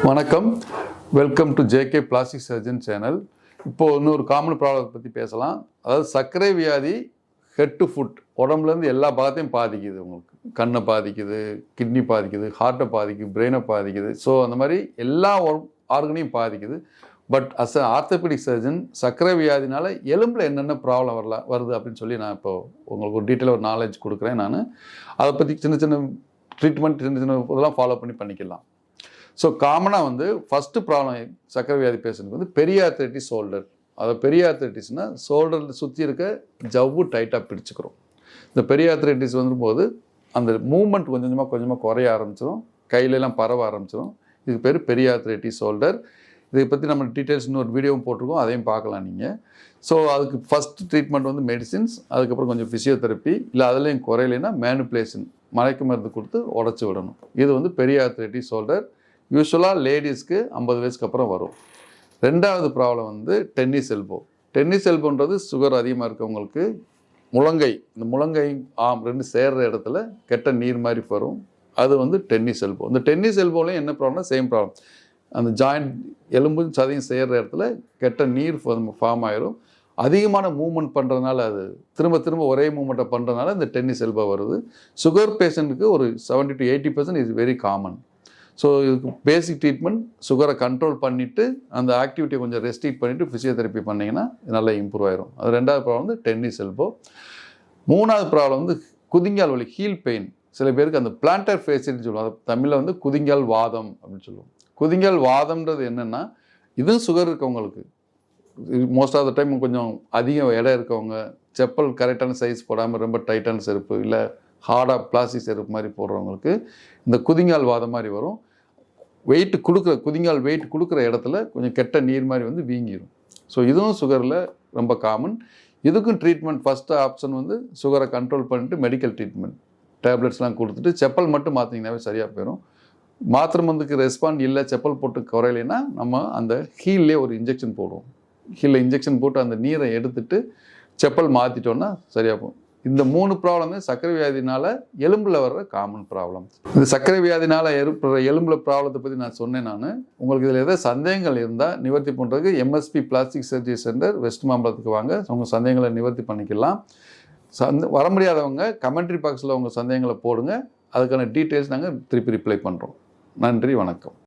வணக்கம், welcome to JK plastic surgeon channel. இப்போது இன்னொரு காமன் ப்ராப்ளத்தை பற்றி பேசலாம். அதாவது சர்க்கரை வியாதி ஹெட் டு ஃபுட் உடம்புலேருந்து எல்லா பாகத்தையும் பாதிக்குது. உங்களுக்கு கண்ணை பாதிக்குது, கிட்னி பாதிக்குது, ஹார்ட்டை பாதிக்குது, பிரெயினை பாதிக்குது. ஸோ அந்த மாதிரி எல்லா ஆர்கனையும் பாதிக்குது. But as a orthopaedic surgeon சர்க்கரை வியாதினால எலும்பில் என்னென்ன ப்ராப்ளம் வருது அப்படின்னு சொல்லி நான் இப்போ உங்களுக்கு ஒரு டீட்டெயிலாக ஒரு நாலேஜ் கொடுக்குறேன். நான் அதை பற்றி சின்ன சின்ன ட்ரீட்மெண்ட் இதெல்லாம் ஃபாலோ பண்ணிக்கலாம். ஸோ காமனாக ஃபஸ்ட்டு ப்ராப்ளம் சர்க்கரை வியாதி பேஷண்ட்டுக்கு பெரியார்த்ரைட்டிஸ் ஷோல்டர். அதாவது பெரியார்த்ரைட்டிஸ்னால் ஷோல்டரில் சுற்றி இருக்க ஜவ்வு டைட்டாக பிடிச்சிக்கிறோம். இந்த பெரியார்த்ரைட்டிஸ் போது அந்த மூமெண்ட் கொஞ்சமாக குறைய ஆரம்பிச்சிடும், கையிலெல்லாம் பரவ ஆரம்பிச்சிடும். இதுக்கு பேர் பெரியார்த்ரைட்டிஸ் ஷோல்டர். இதை பற்றி நம்ம டீட்டெயில்ஸ் இன்னொரு வீடியோவும் போட்டிருக்கோம், அதையும் பார்க்கலாம் நீங்கள். ஸோ அதுக்கு ஃபஸ்ட்டு ட்ரீட்மெண்ட் மெடிசின்ஸ், அதுக்கப்புறம் கொஞ்சம் ஃபிசியோதெரப்பி, இல்லை அதுலேயும் குறையலைன்னா மேனுப்புலேஷன், மயக்க மருந்து கொடுத்து உடச்சி விடணும். இது பெரியார்த்ரைட்டிஸ் ஷோல்டர். யூஸ்வலாக லேடிஸ்க்கு 50 வயசுக்கு அப்புறம் வரும். ரெண்டாவது ப்ராப்ளம் டென்னிஸ் எல்போ. டென்னிஸ் எல்போன்றது சுகர் அதிகமாக இருக்கவங்களுக்கு முழங்கை, இந்த முழங்கை ஆம் ரெண்டு சேர்கிற இடத்துல கெட்ட நீர் மாதிரி வரும். அது டென்னிஸ் எல்போ. இந்த டென்னிஸ் எல்போலையும் என்ன ப்ராப்ளம்னா சேம் ப்ராப்ளம். அந்த ஜாயிண்ட் எலும்பும் சதையும் சேர்கிற இடத்துல கெட்ட நீர் ஃபார்ம் ஆயிரும். அதிகமான மூவ்மெண்ட் பண்ணுறதுனால, அது திரும்ப ஒரே மூவ்மெண்ட்டை பண்ணுறதுனால இந்த டென்னிஸ் எல்போ வருது. சுகர் பேஷண்ட்டுக்கு ஒரு 70 to 80% is very common. So இதுக்கு பேசிக் ட்ரீட்மெண்ட் சுகரை கண்ட்ரோல் பண்ணிவிட்டு அந்த ஆக்டிவிட்டியை கொஞ்சம் ரெஸ்ட்ரிக்ட் பண்ணிவிட்டு ஃபிசியோதெரப்பி பண்ணிங்கன்னா நல்லா இம்ப்ரூவ் ஆயிரும். அது ரெண்டாவது ப்ராப்ளம் டென்னிஸ் எல்போ. மூணாவது ப்ராப்ளம் குதிங்கால் வலி, ஹீல் பெயின். சில பேருக்கு அந்த பிளான்டர் ஃபேசியல்னு சொல்லுவோம், அது தமிழில் குதிங்கால் வாதம் அப்படின்னு சொல்லுவோம். குதிங்கால் வாதம்ன்றது என்னென்னா, இதுவும் சுகர் இருக்கவங்களுக்கு மோஸ்ட் ஆஃப் த டைம் கொஞ்சம் அதிக எடை இருக்கவங்க, செப்பல் கரெக்டான சைஸ் போடாமல் ரொம்ப டைட்டான செருப்பு, இல்லை ஹார்டாக பிளாஸ்டிக் செருப்பு மாதிரி போடுறவங்களுக்கு இந்த குதிங்கால் வாதம் மாதிரி வரும். குதிங்கால் வெயிட் கொடுக்குற இடத்துல கொஞ்சம் கெட்ட நீர் மாதிரி வீங்கிடும். ஸோ இதுவும் சுகரில் ரொம்ப காமன். இதுக்கும் ட்ரீட்மெண்ட் ஃபஸ்ட்டு ஆப்ஷன் சுகரை கண்ட்ரோல் பண்ணிட்டு மெடிக்கல் ட்ரீட்மெண்ட், டேப்லெட்ஸ்லாம் கொடுத்துட்டு செப்பல் மட்டும் மாற்றிங்கனாவே சரியாக போயிடும். மாத்திரை மருந்துக்கு ரெஸ்பாண்ட் இல்லை, செப்பல் போட்டு குறையலைன்னா நம்ம அந்த ஹீல்லே ஒரு இன்ஜெக்ஷன் போடுவோம். ஹீலில் இன்ஜெக்ஷன் போட்டு அந்த நீரை எடுத்துட்டு செப்பல் மாற்றிட்டோன்னா சரியாக போகும். இந்த 3 ப்ராப்ளம் சர்க்கரை வியாதினால் எலும்பில் வர்ற காமன் ப்ராப்ளம். இந்த சர்க்கரை வியாதினால் ஏற்படுற எலும்பில் ப்ராப்ளத்தை பற்றி நான் சொன்னேன். உங்களுக்கு இதில் எதாவது சந்தேகங்கள் இருந்தால் நிவர்த்தி பண்ணுறதுக்கு MSP plastic surgery centre west மாம்பலத்துக்கு வாங்க, உங்கள் சந்தேகங்களை நிவர்த்தி பண்ணிக்கலாம். வர முடியாதவங்க கமெண்ட்ரி பாக்ஸில் உங்கள் சந்தேகங்களை போடுங்க, அதுக்கான டீட்டெயில்ஸ் நாங்கள் திருப்பி ரிப்ளை பண்ணுறோம். நன்றி, வணக்கம்.